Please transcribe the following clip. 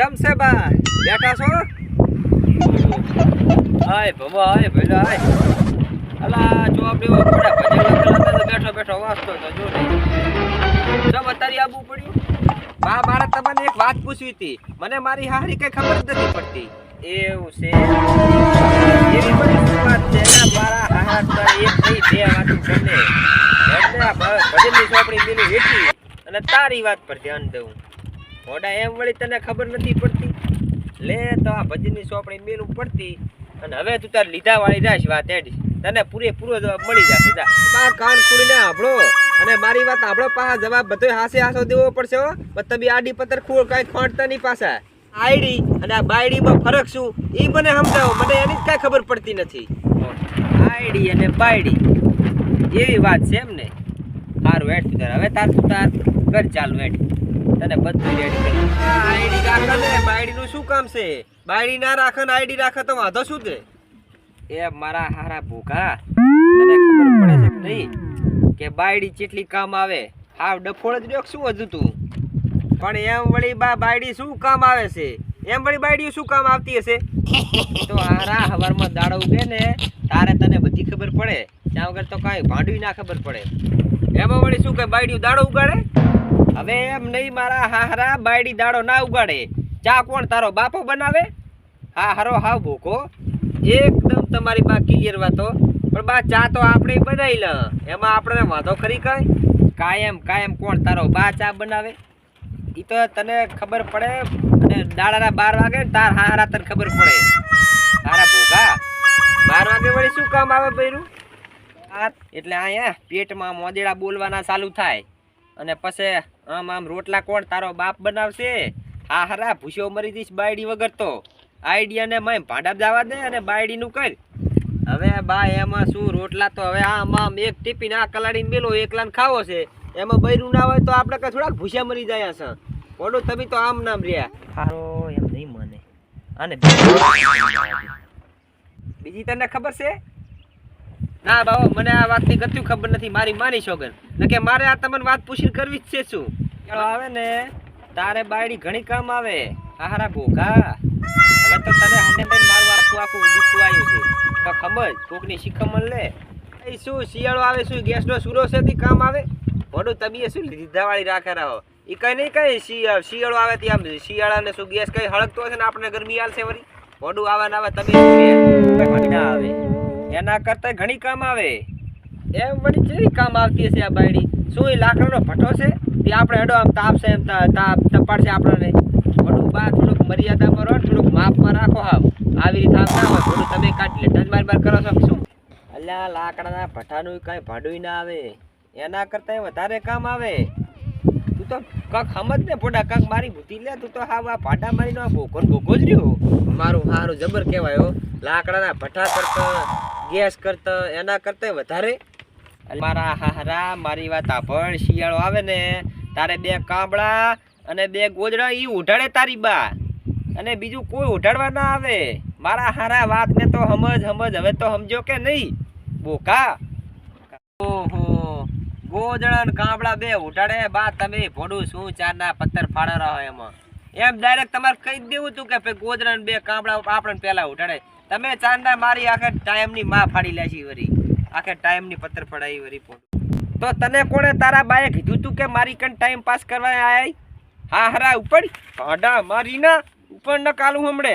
ચમ છે બા બેઠા છો? હાય ભમો હાય ભઈલા હાય. અલા જો આપણે ઓપડા ભજન લખેલા હતા બેઠો બેઠો વાંચતો તો જો નહીં. ચમ અત્યારે આબુ પડ્યું? બા મારે તમને એક વાત પૂછવી હતી. મને મારી હારી કઈ ખબર જ નથી પડતી. એવું છે એવી બધી શું વાત છે ને મારા હાથ પર એક થઈ બે વાતો તમને એટલે ભજનની ચોપડી મેલી વેચી અને તારી વાત પર ધ્યાન દઉં. મોડા એમ વળી તને ખબર નથી પડતી. લે તો આ ભજનની ચોપડી મેલું પડતી અને હવે તું તાર લીધા વાળી રાશ વાત એડી તને પૂરેપૂરો જવાબ મળી જશે. જા બા કાન ખોલીને સાંભળો અને મારી વાત સાંભળો. પાછા જવાબ બધો હાસે હાસો દેવો પડશે હો. તમે આડી પત્તર ખોળ કાંઈ ખોંડતા નહીં પાછા. આઈડી અને આ બાયડીમાં ફરક શું એ મને સમજાવો. મને એની જ કાંઈ ખબર પડતી નથી. આઈડી અને બાયડી એવી વાત છે એમ ને. સારું હેઠ તાર હવે તાર ઘર ચાલુ હેઠ તને બધું રેડી કરી. આઈડી રાખે ને બાયડીનું શું કામ છે? બાયડી ના રાખે ને આઈડી રાખે તો વાંધો શું છે? એ મારા હારા ભૂખા તને ખબર પડે છે કે નહીં કે બાયડી કેટલી કામ આવે? હાવ ડફોળ જ રહ્યો શું હજુ તું? પણ એમ વળી બાયડી શું કામ આવે છે? એમ વળી બાયડી શું કામ આવતી હશે? તો હારા હવારમાં દાડો ઉગે ને તારે તને બધી ખબર પડે. ત્યાં વગર તો કાંઈ ભાંડવી ના ખબર પડે. એમાં વળી શું કે બાયડી દાડો ઉગાડે? હવે એમ નહીં મારા હારા બાયડી દાડો ના ઉગાડે. ચા કોણ તારો બાપો બનાવે? હા હારો હાવ ભૂખો એકદમ તમારી બા ક્લિયર વાતો. પણ બા ચા તો આપણે બનાવી લ એમાં આપણે વાંધો ખરી કઈ? કાયમ કોણ તારો બા ચા બનાવે? એ તો તને ખબર પડે અને દાડાના 12 વાગે તાર હારા તને ખબર પડે. તારા ભોગા 12 વાગે વળી શું કામ આવે બૈરું? એટલે અહીંયા પેટમાં મોદેડા બોલવાના ચાલુ થાય અને પછી આમ રોટલા કોણ તારો બાપ બનાવશે? હા હારા ભૂસ્યો મરી જઈશ બાયડી વગર તો. આઈડિયાને મેં ભાંડા જવા દે અને બાયડીનું કર. હવે બા એમાં શું રોટલા તો હવે આમ એક ટીપીને આ કલાડીને મેલો એકલાને ખાવો છે. એમાં બૈરું ના હોય તો આપણે કઈ થોડાક ભૂસ્યા મરી જાય છે. ઓડું તમે તો આમ નામ રહ્યા. હારો એમ નહીં મને. અને બીજી તને ખબર છે? ના બાબા મને આ વાતની ગત્યું ખબર નથી. મારી માની સોગન ન કે મારે આ તમને વાત પૂછીને કરવી જ છે. શું આવે ને તારે બાયડી ઘણી કામ આવે. હારા ભોગા હવે તો તને હમે મારું આખું દુખતું આવ્યું છે. તો ખબર કોકની શીખમણ લે. એ શું શિયાળો આવે શું ગેસનો સુરો છે તે કામ આવે? મોડું તબીએ શું લીધા વાળી રાખે રહો. એ કઈ નહીં કઈ શિયાળો આવે ત્યાં શિયાળાને શું ગેસ કઈ હળગતો હશે ને આપણે ગરમી આલશે વળી. મોડું આવે ને આવે તમે ના આવે એના કરતા ઘણી કામ આવે. એમ વળી કેવી કામ આવતી હશે આ બાયડી? શું એ લાકડાનો ભઠ્ઠો છે તે આપણે હેડો આમ તાપશે એમ તાપ તપાડશે આપણને. મોડું બા થોડુંક મર્યાદામાં રહો થોડુંક માપમાં રાખો. હાવ આવી રીતે આમ ના હોય થોડું તમે કાઢી લે ટચ બાર કરો છો શું? અલ્યા લાકડાના ભઠ્ઠાનું કાંઈ ભાડું ના આવે. એના કરતાં વધારે કામ આવે. તું તો કાંક સમજ ને પોડા કાંક મારી બુદ્ધિ લે. તું તો હા ભાડા મારીનો ભોગો જ રહ્યો. મારું સારું જબર કહેવાય. લાકડાના ભઠ્ઠા કરતા ગેસ કરતા એના કરતા વધારે. મારા હારા મારી વાત સાંભળ. શિયાળો આવે ને તારે 2 કાંબળા અને 2 ગોદડા એ ઉઢાડે તારી બા અને બીજું કોઈ ઉઢાડવા ના આવે. મારા હારા વાત ને તો સમજ હવે તો સમજો કે નહીં બોકા? ઓહો ગોદડા ને કાંબળા 2 ઉઢાડે બા તમે ભોડું શું 4ના પત્તર ફાડા રહો એમાં? એમ ડાયરેક્ટ તમારે કહી દેવું તું કે ગોદડા ને 2 કાંબળા આપણને પેલા ઉઠાડે. તમે 4ના મારી આખે ટાઈમની માં ફાડી લેશી વરી. આખે ટાઈમની પત્તર ફડાઈ વરી. તો તને કોણે તારા બાએ કીધું તું કે મારી કણ ટાઈમ પાસ કરવા આય? હા હરા ઉપર ભાડા મારી ના ઉપર ન કાલું હમણે